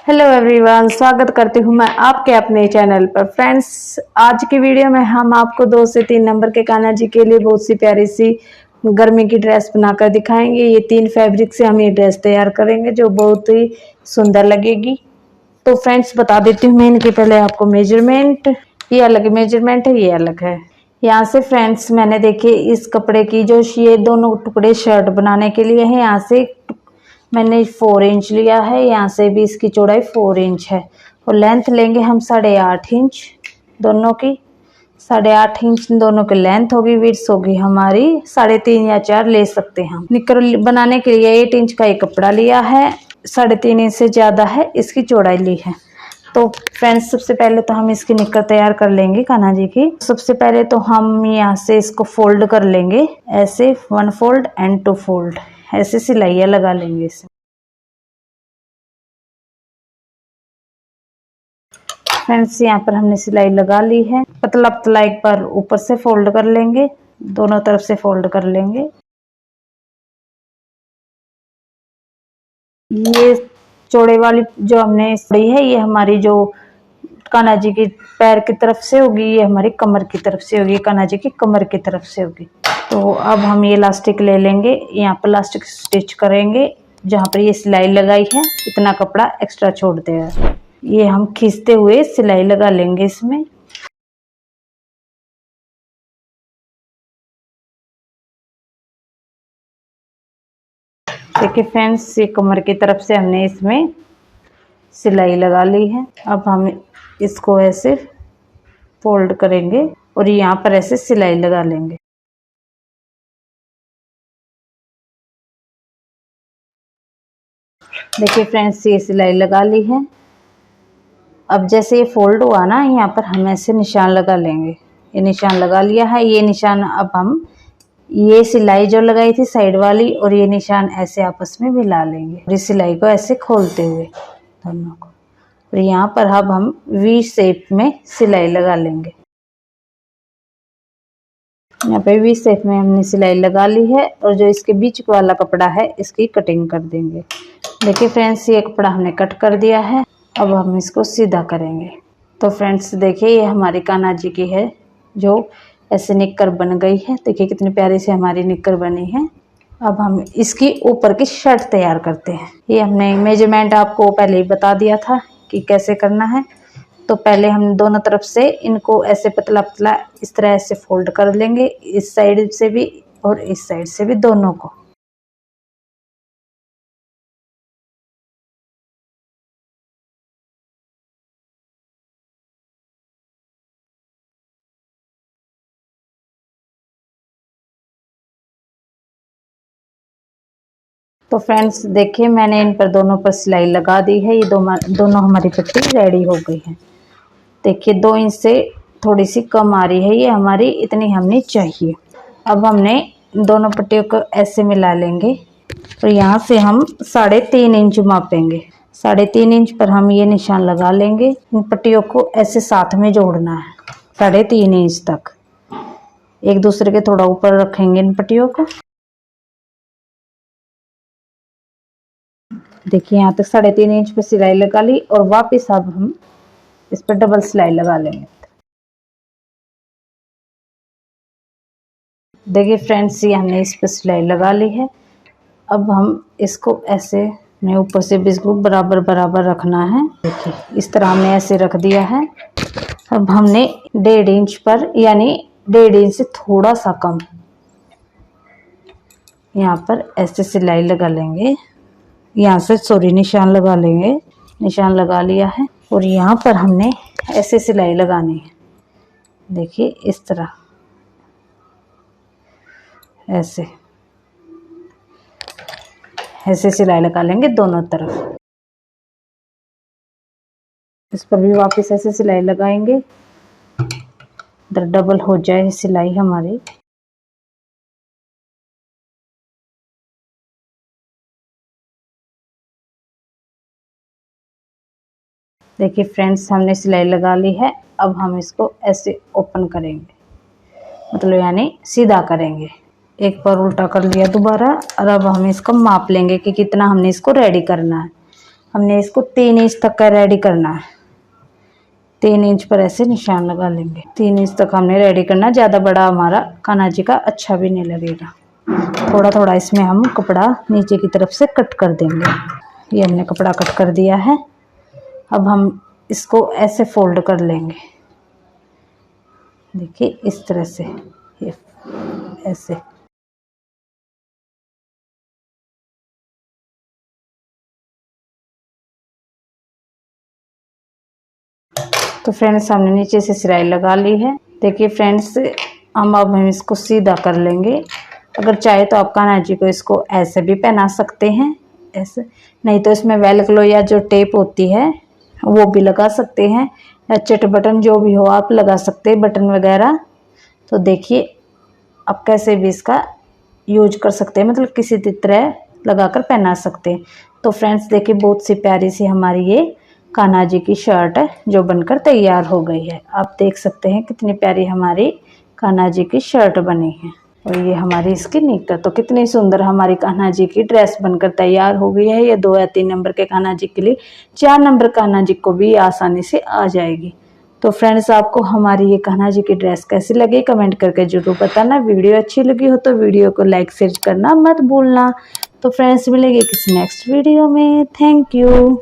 Hello everyone, स्वागत करती हूँ मैं आपके अपने चैनल पर। फ्रेंड्स, आज की वीडियो में हम आपको 2 से 3 नंबर के कान्हा जी के लिए बहुत सी प्यारी सी गर्मी की ड्रेस बनाकर दिखाएंगे। ये 3 फैब्रिक से हम ये ड्रेस तैयार करेंगे जो बहुत ही सुंदर लगेगी। तो फ्रेंड्स, बता देती हूँ मैं इनके पहले आपको मेजरमेंट। ये अलग मेजरमेंट है, ये अलग है। यहाँ से फ्रेंड्स मैंने देखिए इस कपड़े की जो ये दोनों टुकड़े शर्ट बनाने के लिए है, यहाँ से मैंने 4 इंच लिया है। यहाँ से भी इसकी चौड़ाई 4 इंच है और लेंथ लेंगे हम 8.5 इंच दोनों की। 8.5 इंच दोनों की लेंथ होगी। विड्थ होगी हमारी 3.5 या 4 ले सकते हैं हम। निकर बनाने के लिए 8 इंच का एक कपड़ा लिया है, 3.5 इंच से ज़्यादा है इसकी चौड़ाई ली है। तो फ्रेंड्स, सबसे पहले तो हम इसकी निकर तैयार कर लेंगे कान्हा जी की। सबसे पहले तो हम यहाँ से इसको फोल्ड कर लेंगे, ऐसे 1 फोल्ड एंड 2 फोल्ड, ऐसे सिलाइयाँ लगा लेंगे इसे। फ्रेंड्स, यहाँ पर हमने सिलाई लगा ली है। पतला पतला एक बार ऊपर से फोल्ड कर लेंगे, दोनों तरफ से फोल्ड कर लेंगे। ये चौड़े वाली जो हमने सिलाई है, ये हमारी जो कान्हा जी की पैर की तरफ से होगी, ये हमारी कमर की तरफ से होगी, कान्हा जी की कमर की तरफ से होगी। तो अब हम ये इलास्टिक ले लेंगे, यहाँ पर इलास्टिक स्टिच करेंगे। जहाँ पर ये सिलाई लगाई है इतना कपड़ा एक्स्ट्रा छोड़ देगा। ये हम खींचते हुए सिलाई लगा लेंगे इसमें। देखिए फ्रेंड्स, ये कमर की तरफ से हमने इसमें सिलाई लगा ली है। अब हम इसको ऐसे फोल्ड करेंगे और यहाँ पर ऐसे सिलाई लगा लेंगे। देखिए फ्रेंड्स, ये सिलाई लगा ली है। अब जैसे ये फोल्ड हुआ ना, यहाँ पर हम ऐसे निशान लगा लेंगे। ये निशान लगा लिया है। ये निशान अब हम ये सिलाई जो लगाई थी साइड वाली और ये निशान ऐसे आपस में मिला लेंगे और इस सिलाई को ऐसे खोलते हुए दोनों को, और यहाँ पर अब हम वी शेप में सिलाई लगा लेंगे। यहाँ पे वी शेप में हमने सिलाई लगा ली है और जो इसके बीच वाला कपड़ा है इसकी कटिंग कर देंगे। देखिए फ्रेंड्स, ये कपड़ा हमने कट कर दिया है। अब हम इसको सीधा करेंगे। तो फ्रेंड्स देखिए, ये हमारी कान्हा जी की है जो ऐसे निक्कर बन गई है। देखिए कितनी प्यारी से हमारी निक्कर बनी है। अब हम इसकी ऊपर की शर्ट तैयार करते हैं। ये हमने मेजरमेंट आपको पहले ही बता दिया था कि कैसे करना है। तो पहले हम दोनों तरफ से इनको ऐसे पतला पतला इस तरह ऐसे फोल्ड कर लेंगे, इस साइड से भी और इस साइड से भी, दोनों को। तो फ्रेंड्स देखिए, मैंने इन पर दोनों पर सिलाई लगा दी है। ये दोनों हमारी पट्टी रेडी हो गई है। देखिए 2 इंच से थोड़ी सी कम आ रही है, ये हमारी इतनी हमने चाहिए। अब हमने दोनों पट्टियों को ऐसे मिला लेंगे और यहाँ से हम 3.5 इंच मापेंगे। 3.5 इंच पर हम ये निशान लगा लेंगे। इन पट्टियों को ऐसे साथ में जोड़ना है 3.5 इंच तक, एक दूसरे के थोड़ा ऊपर रखेंगे इन पट्टियों को। देखिए यहाँ तक 3.5 इंच पे सिलाई लगा ली और वापस अब हम इस पर डबल सिलाई लगा लेंगे। देखिए फ्रेंड्स, ये हमने इस पर सिलाई लगा ली है। अब हम इसको ऐसे में ऊपर से बिल्कुल बराबर बराबर रखना है। देखिए इस तरह हमने ऐसे रख दिया है। अब हमने 1.5 इंच पर, यानी 1.5 इंच से थोड़ा सा कम, यहाँ पर ऐसे सिलाई लगा लेंगे। यहाँ से निशान लगा लेंगे। निशान लगा लिया है और यहाँ पर हमने ऐसे सिलाई लगानी है। देखिए इस तरह ऐसे ऐसे सिलाई लगा लेंगे दोनों तरफ। इस पर भी वापस ऐसे सिलाई लगाएंगे, इधर डबल हो जाए सिलाई हमारी। देखिए फ्रेंड्स, हमने सिलाई लगा ली है। अब हम इसको ऐसे ओपन करेंगे, मतलब यानी सीधा करेंगे। एक बार उल्टा कर लिया दोबारा, और अब हम इसको माप लेंगे कि कितना हमने इसको रेडी करना है। हमने इसको 3 इंच तक का रेडी करना है। 3 इंच पर ऐसे निशान लगा लेंगे। 3 इंच तक हमने रेडी करना, ज़्यादा बड़ा हमारा कान्हा जी का अच्छा भी नहीं लगेगा। थोड़ा थोड़ा इसमें हम कपड़ा नीचे की तरफ से कट कर देंगे। ये हमने कपड़ा कट कर दिया है। अब हम इसको ऐसे फोल्ड कर लेंगे, देखिए इस तरह से, ये ऐसे। तो फ्रेंड्स हमने नीचे से सिलाई लगा ली है। देखिए फ्रेंड्स, हम इसको सीधा कर लेंगे। अगर चाहे तो आप कान्हा जी को इसको ऐसे भी पहना सकते हैं, ऐसे, नहीं तो इसमें वेलक्रो या जो टेप होती है वो भी लगा सकते हैं, या चट बटन जो भी हो आप लगा सकते हैं, बटन वगैरह। तो देखिए आप कैसे भी इसका यूज कर सकते हैं, मतलब किसी तरह लगाकर पहना सकते हैं। तो फ्रेंड्स देखिए बहुत सी प्यारी सी हमारी ये कान्हा जी की शर्ट है जो बनकर तैयार हो गई है। आप देख सकते हैं कितनी प्यारी हमारी कान्हा जी की शर्ट बनी है। और ये हमारी इसकी निक्कर, तो कितनी सुंदर हमारी कान्हा जी की ड्रेस बनकर तैयार हो गई है। ये 2 या 3 नंबर के कान्हा जी के लिए 4 नंबर कान्हा जी को भी आसानी से आ जाएगी। तो फ्रेंड्स आपको हमारी ये कान्हा जी की ड्रेस कैसी लगी कमेंट करके जरूर बताना। वीडियो अच्छी लगी हो तो वीडियो को लाइक शेयर करना मत भूलना। तो फ्रेंड्स मिलेंगे किसी नेक्स्ट वीडियो में। Thank you.